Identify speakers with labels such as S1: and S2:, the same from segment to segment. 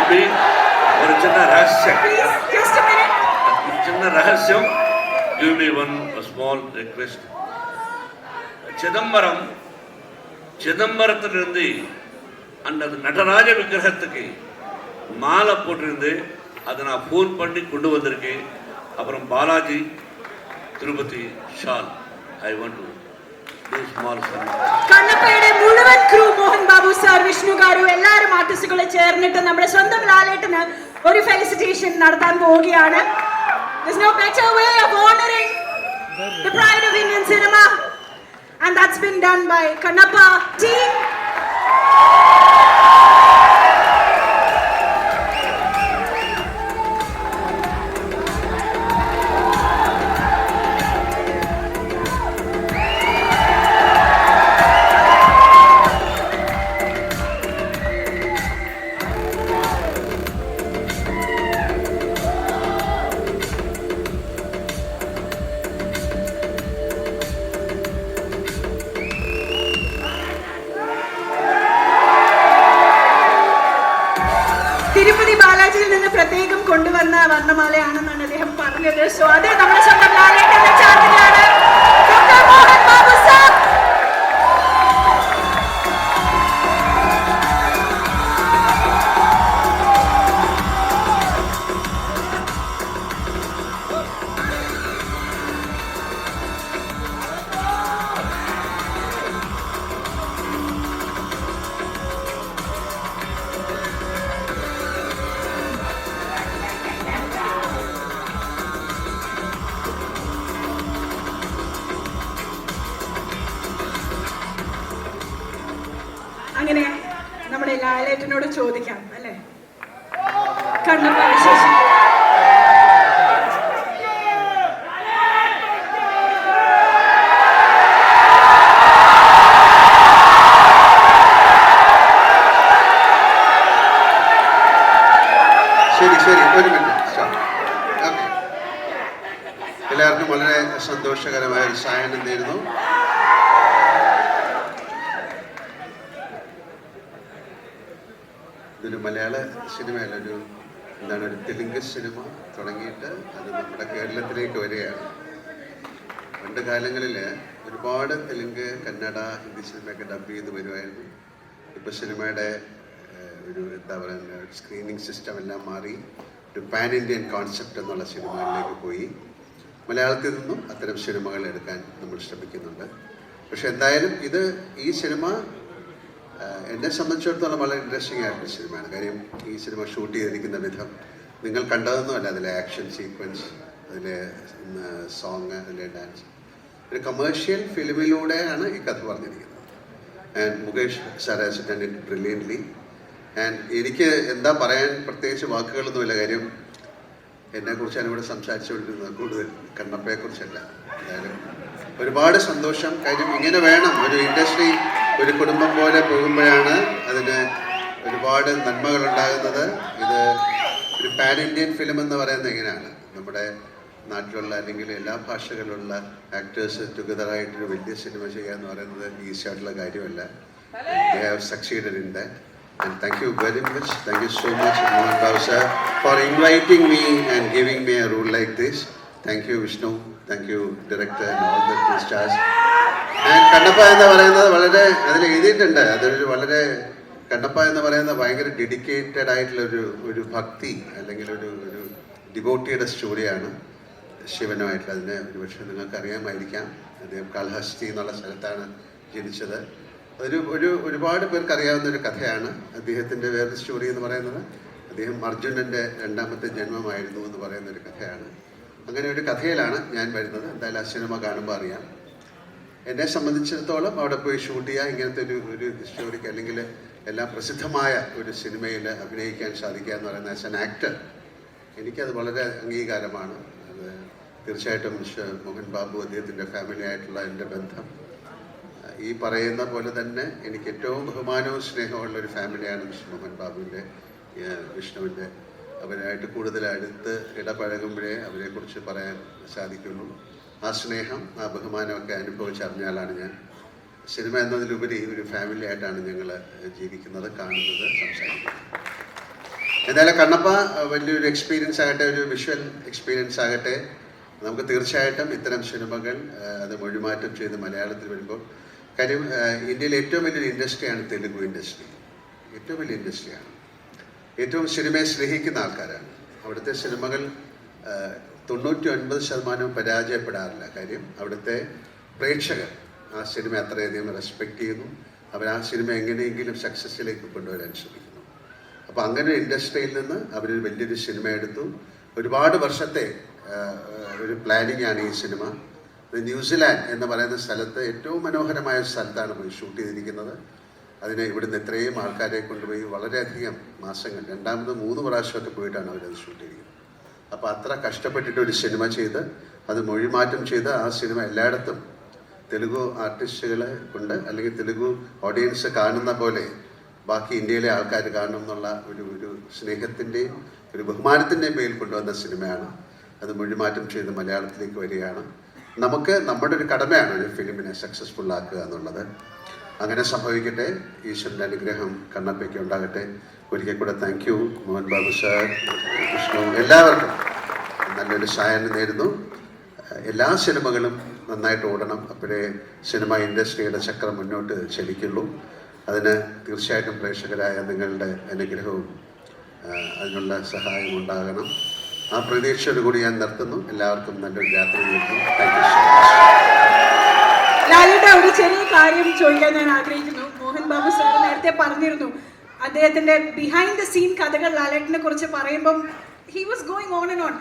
S1: అభి ఒక చిన్న రహస్యం give me one small request. சிதம்பரத்திலிருந்து அந்த நடராஜ விக்கிரகத்துக்கு மாலை போட்டிருந்து அதை நான் ஃபோன் பண்ணி கொண்டு வந்திருக்கேன். அப்புறம் Balaji Tirupati shall I want to do small
S2: കണ്ണപ്പയുടെ മുഴുവൻ ക്രൂ, മോഹൻ ബാബു സാർ, വിഷ്ണു ഗാരു, എല്ലാവരും ആർട്ടിസ്റ്റുകളെ ചേർന്നിട്ട് നമ്മുടെ സ്വന്തം ലാലേട്ടന് ഒരു ഫെലിസിറ്റേഷൻ നടത്താൻ പോവുകയാണ്. There's no better way of honoring the pride of Indian cinema, and that's been done by Kannappa team. Tirupati ബാലാജിയിൽ നിന്ന് പ്രത്യേകം കൊണ്ടുവന്ന വർണ്ണമാലയാണെന്നാണ് അദ്ദേഹം പറഞ്ഞത്. സോ അത് നമ്മുടെ സ്വന്തം ലാലേട്ടന്റെ ചാർജിലാണ്. Doctor Mohan Babu sir. അങ്ങനെ നമ്മുടെ ലാലേട്ടനോട് ചോദിക്കാം അല്ലേ, കണ്ണപ്പ വിശേഷം.
S3: ശരി ഒരു മിനിറ്റ്. എല്ലാവർക്കും വളരെ സന്തോഷകരമായ ഒരു സായനം നേരുന്നു. ഇതൊരു മലയാള സിനിമയല്ല, ഒരു തെലുങ്ക് സിനിമ തുടങ്ങിയിട്ട് അത് നമ്മുടെ കേരളത്തിലേക്ക് വരികയാണ്. പണ്ട് കാലങ്ങളിൽ ഒരുപാട് തെലുങ്ക്, കന്നഡ, ഹിന്ദി സിനിമയൊക്കെ ഡബ് ചെയ്ത് വരുമായിരുന്നു. ഇപ്പോൾ സിനിമയുടെ ഒരു എന്താ പറയുക, സ്ക്രീനിങ് സിസ്റ്റം എല്ലാം മാറി ഒരു പാൻ ഇന്ത്യൻ കോൺസെപ്റ്റ് എന്നുള്ള സിനിമകളിലേക്ക് പോയി. മലയാളത്തിൽ നിന്നും അത്തരം സിനിമകൾ എടുക്കാൻ നമ്മൾ ശ്രമിക്കുന്നുണ്ട്. പക്ഷെ എന്തായാലും ഈ സിനിമ എന്നെ സംബന്ധിച്ചിടത്തോളം വളരെ ഇൻട്രസ്റ്റിംഗ് ആയിട്ടുള്ള സിനിമയാണ്. കാര്യം ഈ സിനിമ ഷൂട്ട് ചെയ്തിരിക്കുന്ന വിധം നിങ്ങൾ കണ്ടതൊന്നുമല്ല. അതിലെ ആക്ഷൻ സീക്വൻസ്, അതിലെ സോങ്, അതിലെ ഡാൻസ്, ഒരു കമേഴ്ഷ്യൽ ഫിലിമിലൂടെയാണ് ഈ കഥ പറഞ്ഞിരിക്കുന്നത്. And Mukesh sir has done it brilliantly. And എനിക്ക് എന്താ പറയാൻ പ്രത്യേകിച്ച് വാക്കുകളൊന്നുമില്ല. കാര്യം എന്നെക്കുറിച്ചാണ് ഇവിടെ സംസാരിച്ചുകൊണ്ടിരുന്നത്, കൂടുതൽ കണ്ണപ്പയെക്കുറിച്ചല്ല. എന്തായാലും ഒരുപാട് സന്തോഷം. കാര്യം ഇങ്ങനെ വേണം ഒരു ഇൻഡസ്ട്രി, ഒരു കുടുംബം പോലെ പോകുമ്പോഴാണ് അതിന് ഒരുപാട് നന്മകൾ ഉണ്ടാകുന്നത്. ഇത് ഒരു പാൻ ഇന്ത്യൻ ഫിലിം എന്ന് പറയുന്നത് എങ്ങനെയാണ്, നമ്മുടെ നാട്ടിലുള്ള അല്ലെങ്കിൽ എല്ലാ ഭാഷകളിലുള്ള ആക്ടേഴ്സ് ടുഗദറായിട്ടൊരു വലിയ സിനിമ ചെയ്യുക എന്ന് പറയുന്നത് ഈസി ആയിട്ടുള്ള കാര്യമല്ല. They have succeeded in that. And thank you very much. Thank you so much, Mohan Babu sir, for inviting me and giving me a role like this. Thank you, Vishnu. Thank you, director and all the stars. And Kannappa എന്ന് പറയുന്നത് വളരെ അതിൽ എഴുതിയിട്ടുണ്ട്. അതൊരു വളരെ കണ്ണപ്പ എന്ന് പറയുന്നത് ഭയങ്കര ഡെഡിക്കേറ്റഡ് ആയിട്ടുള്ള ഒരു ഭക്തി അല്ലെങ്കിൽ ഒരു ഡിവോട്ടിയുടെ സ്റ്റോറിയാണ് ശിവനുമായിട്ടുള്ള. അതിന് ഒരുപക്ഷെ നിങ്ങൾക്ക് അറിയാമായിരിക്കാം, അദ്ദേഹം കാളഹസ്തി എന്നുള്ള സ്ഥലത്താണ് ജനിച്ചത്. ഒരുപാട് പേർക്ക് അറിയാവുന്ന ഒരു കഥയാണ്. അദ്ദേഹത്തിൻ്റെ വേറൊരു സ്റ്റോറി എന്ന് പറയുന്നത് അദ്ദേഹം അർജുനൻ്റെ രണ്ടാമത്തെ ജന്മമായിരുന്നു എന്ന് പറയുന്ന ഒരു കഥയാണ്. അങ്ങനെ ഒരു കഥയിലാണ് ഞാൻ വരുന്നത്. എന്തായാലും ആ സിനിമ കാണുമ്പോൾ അറിയാം. എന്നെ സംബന്ധിച്ചിടത്തോളം അവിടെ പോയി ഷൂട്ട് ചെയ്യുക, ഇങ്ങനത്തെ ഒരു ഹിസ്റ്റോറിക് അല്ലെങ്കിൽ എല്ലാം പ്രസിദ്ധമായ ഒരു സിനിമയിൽ അഭിനയിക്കാൻ സാധിക്കുക എന്ന് പറയുന്നത് ആസ് എൻ ആക്ടർ എനിക്കത് വളരെ അംഗീകാരമാണ്. അത് തീർച്ചയായിട്ടും മോഹൻ ബാബു, അദ്ദേഹത്തിൻ്റെ ഫാമിലി ആയിട്ടുള്ള എൻ്റെ ബന്ധം ഈ പറയുന്ന പോലെ തന്നെ എനിക്ക് ഏറ്റവും ബഹുമാനവും സ്നേഹമുള്ള ഒരു ഫാമിലിയാണ് മോഹൻ ബാബുവിൻ്റെ, വിഷ്ണുവിൻ്റെ. അവരായിട്ട് കൂടുതൽ അടുത്ത് ഇടപഴകുമ്പോഴേ അവരെക്കുറിച്ച് പറയാൻ സാധിക്കുള്ളൂ. ആ സ്നേഹം, ആ ബഹുമാനമൊക്കെ അനുഭവിച്ചറിഞ്ഞാലാണ് ഞാൻ. സിനിമ എന്നതിലുപരി ഒരു ഫാമിലി ആയിട്ടാണ് ഞങ്ങൾ ജീവിക്കുന്നത്, കാണുന്നത്, സംസാരിക്കുന്നത്. എന്തായാലും കണ്ണപ്പ വലിയൊരു എക്സ്പീരിയൻസ് ആകട്ടെ, ഒരു വിഷ്വൽ എക്സ്പീരിയൻസ് ആകട്ടെ. നമുക്ക് തീർച്ചയായിട്ടും ഇത്തരം സിനിമകൾ അത് മൊഴിമാറ്റം ചെയ്ത് മലയാളത്തിൽ വരുമ്പോൾ, കാര്യം ഇന്ത്യയിലെ ഏറ്റവും വലിയൊരു ഇൻഡസ്ട്രിയാണ് തെലുഗു ഇൻഡസ്ട്രി. ഏറ്റവും വലിയ ഇൻഡസ്ട്രിയാണ്. ഏറ്റവും സിനിമയെ സ്നേഹിക്കുന്ന ആൾക്കാരാണ്. അവിടുത്തെ സിനിമകൾ 99% പരാജയപ്പെടാറില്ല. കാര്യം അവിടുത്തെ പ്രേക്ഷകർ ആ സിനിമ അത്രയധികം റെസ്പെക്റ്റ് ചെയ്യുന്നു. അവർ ആ സിനിമ എങ്ങനെയെങ്കിലും സക്സസ്സിലേക്ക് കൊണ്ടുവരാൻ ശ്രമിക്കുന്നു. അപ്പോൾ അങ്ങനെ ഇൻഡസ്ട്രിയിൽ നിന്ന് അവരൊരു വലിയൊരു സിനിമ എടുത്തു. ഒരുപാട് വർഷത്തെ ഒരു പ്ലാനിങ് ആണ് ഈ സിനിമ. ന്യൂസിലാൻഡ് എന്ന് പറയുന്ന സ്ഥലത്ത് ഏറ്റവും മനോഹരമായ സ്ഥലത്താണ് പോയി ഷൂട്ട് ചെയ്തിരിക്കുന്നത്. അതിന് ഇവിടുന്ന് എത്രയും ആൾക്കാരെ കൊണ്ടുപോയി വളരെയധികം മാസങ്ങൾ, 2, 3 പ്രാവശ്യമൊക്കെ പോയിട്ടാണ് അവരത് ഷൂട്ട് ചെയ്തിരിക്കുന്നത്. അപ്പോൾ അത്ര കഷ്ടപ്പെട്ടിട്ട് ഒരു സിനിമ ചെയ്ത് അത് മൊഴിമാറ്റം ചെയ്ത് ആ സിനിമ എല്ലായിടത്തും തെലുഗു ആർട്ടിസ്റ്റുകളെ കൊണ്ട്, അല്ലെങ്കിൽ തെലുഗു ഓഡിയൻസ് കാണുന്ന പോലെ ബാക്കി ഇന്ത്യയിലെ ആൾക്കാർ കാണണം എന്നുള്ള ഒരു സ്നേഹത്തിൻ്റെയും ഒരു ബഹുമാനത്തിൻ്റെയും പേരിൽ കൊണ്ടുവന്ന സിനിമയാണ്. അത് മൊഴിമാറ്റം ചെയ്ത് മലയാളത്തിലേക്ക് വരികയാണ്. നമുക്ക് നമ്മുടെ ഒരു കടമയാണ് ഒരു ഫിലിമിനെ സക്സസ്ഫുൾ ആക്കുക എന്നുള്ളത്. അങ്ങനെ സംഭവിക്കട്ടെ. ഈശ്വരൻ്റെ അനുഗ്രഹം കണ്ണപ്പയ്ക്ക് ഉണ്ടാകട്ടെ. ഒരിക്കൽ കൂടെ thank you Mohan Babu sir, Vishnu, എല്ലാവർക്കും നല്ലൊരു സായനം നേരുന്നു. എല്ലാ സിനിമകളും നന്നായിട്ട് ഓടണം. അപ്പോഴേ സിനിമ ഇൻഡസ്ട്രിയുടെ ചക്രം മുന്നോട്ട് ചലിക്കുള്ളൂ. അതിന് തീർച്ചയായിട്ടും പ്രേക്ഷകരായ നിങ്ങളുടെ അനുഗ്രഹവും അതിനുള്ള സഹായം ഉണ്ടാകണം. ആ പ്രതീക്ഷയോടുകൂടി ഞാൻ നിർത്തുന്നു. എല്ലാവർക്കും നല്ലൊരു രാത്രി നേരുന്നു. Thank you so much.
S2: ലാലേട്ട, ഒരു ചെറിയ കാര്യം ചോദിക്കാൻ ഞാൻ ആഗ്രഹിക്കുന്നു. മോഹൻ ബാബു സാർ നേരത്തെ പറഞ്ഞിരുന്നു അദ്ദേഹത്തിന്റെ ബിഹൈൻഡ് ദ സീൻ കഥകൾ ലാലേട്ടനെ കുറിച്ച് പറയുമ്പം he was going on and on.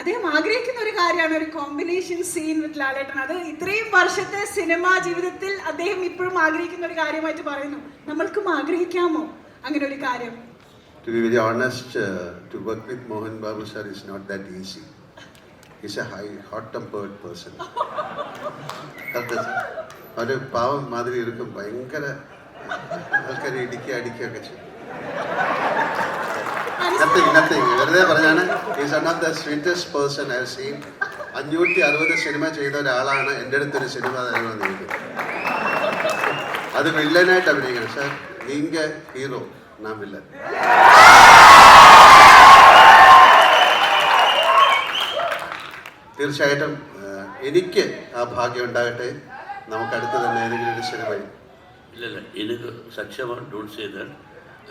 S2: അദ്ദേഹം ആഗ്രഹിക്കുന്ന ഒരു കാര്യമാണ് ഒരു കോമ്പിനേഷൻ സീൻ വിത്ത് ലാലേട്ടൻ. അത് ഇത്രയും വർഷത്തെ സിനിമാ ജീവിതത്തിൽ അദ്ദേഹം ഇപ്പോഴും ആഗ്രഹിക്കുന്ന ഒരു കാര്യമായിട്ട് പറയുന്നു. നമ്മൾക്കും ആഗ്രഹിക്കാമോ അങ്ങനെ ഒരു കാര്യം?
S3: To be very honest, to work with Mohan Babu sir is not that easy. He's a hot-tempered person. ഒരു പാവം മാതിരി ഇരിക്കും. ഭയങ്കര ആൾക്കാരെ അടിക്കുകയൊക്കെ ചെയ്യും. നത്തിങ് വെറുതെ പറഞ്ഞാണ്. Is one of the sweetest person I have seen. 560 cinema ചെയ്ത ഒരാളാണ് എൻ്റെ അടുത്തൊരു സിനിമ തരുമെന്നിരിക്കുന്നത്. അത് വില്ലനായിട്ട് അഭിനയിക്കണം. സാർ നീങ്ക ഹീറോ, നാം വില്ലൻ. തീർച്ചയായിട്ടും എനിക്ക് ആ ഭാഗ്യം ഉണ്ടാകട്ടെ. നമുക്ക് അടുത്ത് തന്നെ ഏതെങ്കിലും ഒരു സിനിമയിൽ.
S1: ഇല്ലല്ല, എനിക്ക് സത്യമാണ്. Don't say that.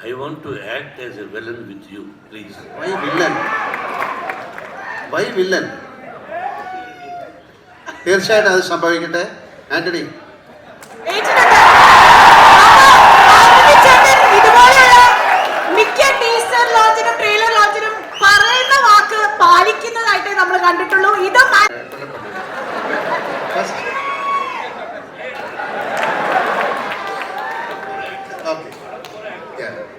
S1: I want to act as a villain with you, please.
S3: Why villain? Why villain? തീർച്ചയായിട്ടും അത് സംഭവിക്കട്ടെ. ആന്റണി,
S2: ഇതുപോലെയുള്ള മിക്ക ടീസർ ലോഞ്ചിനും ട്രെയിലർ ലോഞ്ചിനും പറയുന്ന വാക്ക് പാലിക്കുന്നതായിട്ടേ നമ്മൾ കണ്ടിട്ടുള്ളൂ. ഇത്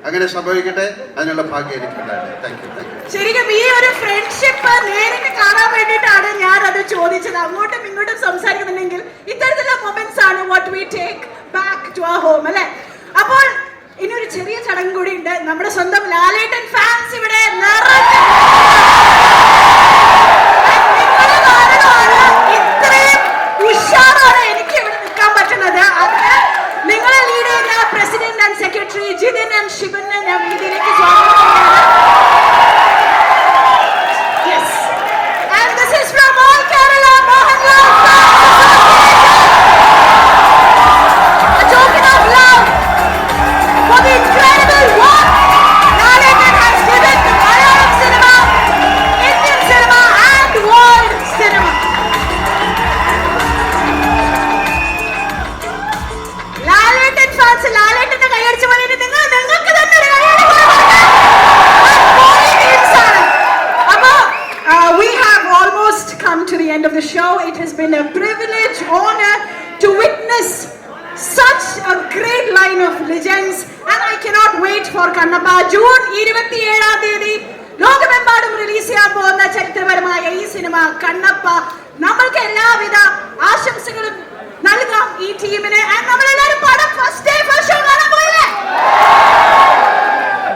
S3: അങ്ങനെ സംഭവിക്കട്ടെ. അതിനുള്ള ഭാഗ്യം എനിക്കുണ്ടാകട്ടെ. Thank you.
S2: ശരിക്കും ഈ ഒരു ഫ്രണ്ട്ഷിപ്പ് നേരിട്ട് കാണാൻ വേണ്ടിയിട്ടാണ് ഞാൻ അത് ചോദിച്ചത്. അങ്ങോട്ടും ഇങ്ങോട്ടും സംസാരിക്കുന്നുണ്ടെങ്കിൽ ഇത്തരത്തിലുള്ള മൊമെന്റ്സ് ആണ് what we take back to our home, അല്ലെ? അപ്പോൾ ഇനി ഒരു ചെറിയ ചടങ്ങ് കൂടി ഉണ്ട്. നമ്മുടെ സ്വന്തം ലാലേട്ടൻ ഫാൻസ് ഇവിടെ ഇത്രയും ഉഷാറാണ് എനിക്ക് ഇവിടെ നിൽക്കാൻ പറ്റുന്നത്. അതിന് നിങ്ങളെ ലീഡ് ചെയ്യുന്ന president and secretary Jithin and ഷിബിനെ ഞാൻ വേദിയിലേക്ക് സ്വാഗതം ചെയ്യുകയാണ്. Yes. And this is from all Kerala, Mohanlal a token of love for the incredible work Lalatendu has given to Malayalam cinema, Indian cinema and world cinema. Lalettan fans ലാലേട്ടന്റെ കൈയടിച്ച് പറയുന്നത് നിങ്ങൾക്ക് തന്നെ ഒരു കൈയടി കൊടുക്കണം. അപ്പോ we have almost come to the end of the show. It has been a privilege, honor to witness such a great line of legends, and I cannot wait for Kannappa. June 27-ാം തീയതി ലോകമെമ്പാടും release ചെയ്യാൻ പോകുന്ന ചരിത്രപരമായ ഈ cinema Kannappa. നമ്മൾക്ക് എല്ലാവിധ ആശംസകളും നൽകാം ഈ ടീമിന്. നമ്മളെല്ലാവരും പടം ഫസ്റ്റ് ഡേ ഫസ്റ്റ് ഷോ കാണാൻ പോയില്ലേ?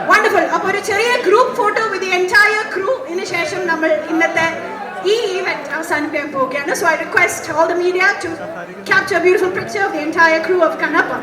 S2: വണ്ടർഫുൾ. അപ്പൊ ഒരു ചെറിയ group photo with the entire crew. ഇതിന് ശേഷം നമ്മൾ ഇന്നത്തെ ഈ ഈവന്റ് അവസാനിപ്പിക്കാൻ പോവുകയാണ്. So I request all the media to capture a beautiful picture of the entire crew of Kannappa.